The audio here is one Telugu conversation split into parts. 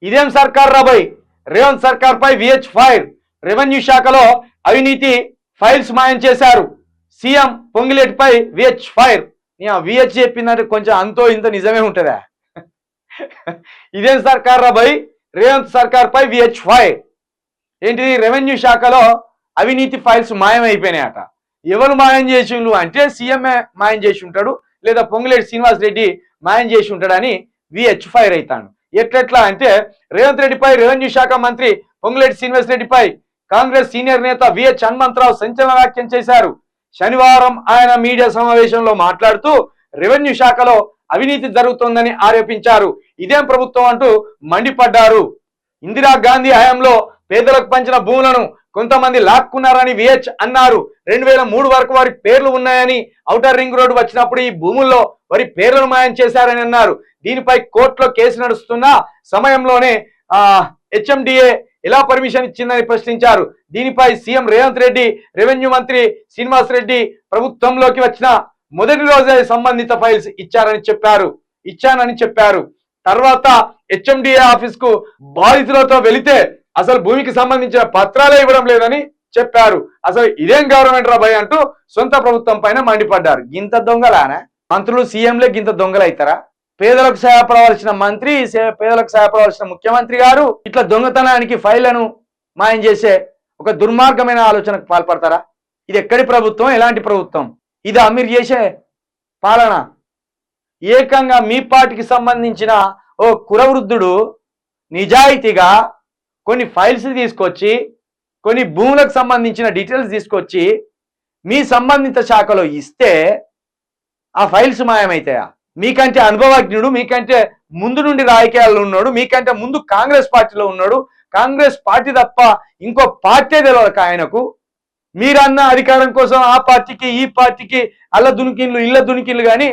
ఇదేం సర్కార్ రాబోయ్? రేవంత్ సర్కార్ పై విహెచ్ ఫైర్. రెవెన్యూ శాఖలో అవినీతి ఫైల్స్ మాయం చేశారు. సీఎం పొంగిలేటిపై విహెచ్ ఫైర్. విహెచ్ చెప్పిందంటే కొంచెం అంతో ఇంత నిజమే ఉంటుందా? ఇదేం సర్కార్ రాబోయ్? రేవంత్ సర్కార్ పై విహెచ్ ఫైర్. ఏంటిది? రెవెన్యూ శాఖలో అవినీతి ఫైల్స్ మాయమైపోయినాయట. ఎవరు మాయం చేసిండ్రు అంటే సీఎంఏ మాయం చేసి ఉంటాడు, లేదా పొంగులేటి శ్రీనివాస్ రెడ్డి మాయం చేసి ఉంటాడని విహెచ్ ఫైర్ అవుతాడు. ఎట్లెట్లా అంటే రేవంత్ రెడ్డిపై రెవెన్యూ శాఖ మంత్రి పొంగులేటి శ్రీనివాస్ రెడ్డిపై కాంగ్రెస్ సీనియర్ నేత విహెచ్ హనుమంతరావు సంచలన వ్యాఖ్యం చేశారు. శనివారం ఆయన మీడియా సమావేశంలో మాట్లాడుతూ రెవెన్యూ శాఖలో అవినీతి జరుగుతోందని ఆరోపించారు. ఇదేం ప్రభుత్వం అంటూ మండిపడ్డారు. ఇందిరాగాంధీ హయాంలో పేదలకు పంచిన భూములను కొంతమంది లాక్కున్నారని విహెచ్ అన్నారు. 2003 వరకు వారి పేర్లు ఉన్నాయని, ఔటర్ రింగ్ రోడ్డు వచ్చినప్పుడు ఈ భూముల్లో వారి పేర్లను మాయం చేశారని అన్నారు. దీనిపై కోర్టులో కేసు నడుస్తున్న సమయంలోనే హెచ్ఎండిఏ ఎలా పర్మిషన్ ఇచ్చిందని ప్రశ్నించారు. దీనిపై సీఎం రేవంత్ రెడ్డి, రెవెన్యూ మంత్రి శ్రీనివాస్ రెడ్డి ప్రభుత్వంలోకి వచ్చిన మొదటి రోజే సంబంధిత ఫైల్స్ ఇచ్చానని చెప్పారు. తర్వాత హెచ్ఎండిఏ ఆఫీస్ కు బాధితులతో వెళితే అసలు భూమికి సంబంధించిన పత్రాలే ఇవ్వడం లేదని చెప్పారు. అసలు ఇదేం గవర్నమెంట్ రాబాయ్ అంటూ సొంత ప్రభుత్వం పైన మండిపడ్డారు. గింత దొంగలానా మంత్రులు? సీఎంలే గింత దొంగలు అవుతారా? పేదలకు సహాయపడవలసిన మంత్రి, పేదలకు సహాయపడవలసిన ముఖ్యమంత్రి గారు ఇట్లా దొంగతనానికి ఫైళ్లను మాయం చేసే ఒక దుర్మార్గమైన ఆలోచనకు పాల్పడతారా? ఇది ఎక్కడి ప్రభుత్వం? ఎలాంటి ప్రభుత్వం ఇది? మీరు చేసే పాలన ఏకంగా మీ పార్టీకి సంబంధించిన ఓ కురవృద్ధుడు నిజాయితీగా కొన్ని ఫైల్స్ తీసుకొచ్చి, కొన్ని భూములకు సంబంధించిన డీటెయిల్స్ తీసుకొచ్చి మీ సంబంధిత శాఖలో ఇస్తే ఆ ఫైల్స్ మాయమైతాయా? మీకంటే అనుభవజ్ఞుడు, మీకంటే ముందు నుండి రాజకీయాల్లో ఉన్నాడు, మీకంటే ముందు కాంగ్రెస్ పార్టీలో ఉన్నాడు. కాంగ్రెస్ పార్టీ తప్ప ఇంకో పార్టీ తెలియదు ఆయనకు. మీరన్న అధికారం కోసం ఆ పార్టీకి ఈ పార్టీకి అల్ల దునికిన్లు ఇళ్ళ దునికిన్లు, కానీ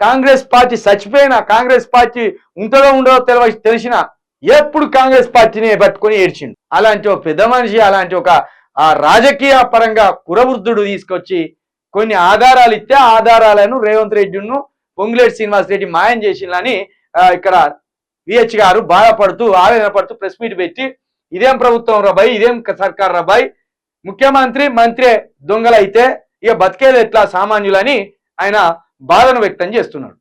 కాంగ్రెస్ పార్టీ చచ్చిపోయినా, కాంగ్రెస్ పార్టీ ఉంటుందో ఉండదో తెలిసిన ఎప్పుడు కాంగ్రెస్ పార్టీని పట్టుకొని ఏడ్చిండు. అలాంటి ఒక పెద్ద మనిషి, అలాంటి ఒక రాజకీయ పరంగా కురవృద్ధుడు తీసుకొచ్చి కొన్ని ఆధారాలు ఇస్తే ఆ ఆధారాలను రేవంత్ రెడ్డిను, పొంగులేటి శ్రీనివాస్ రెడ్డి మాయం చేసిందని ఇక్కడ విహెచ్ గారు బాధపడుతూ, ఆవేదన పడుతూ ప్రెస్ మీట్ పెట్టి ఇదేం ప్రభుత్వం రాబాయ్, ఇదేం సర్కార్ రాబాయ్, ముఖ్యమంత్రి మంత్రి దొంగలైతే ఇక బతికేది ఎట్లా సామాన్యులని ఆయన బాధను వ్యక్తం చేస్తున్నాడు.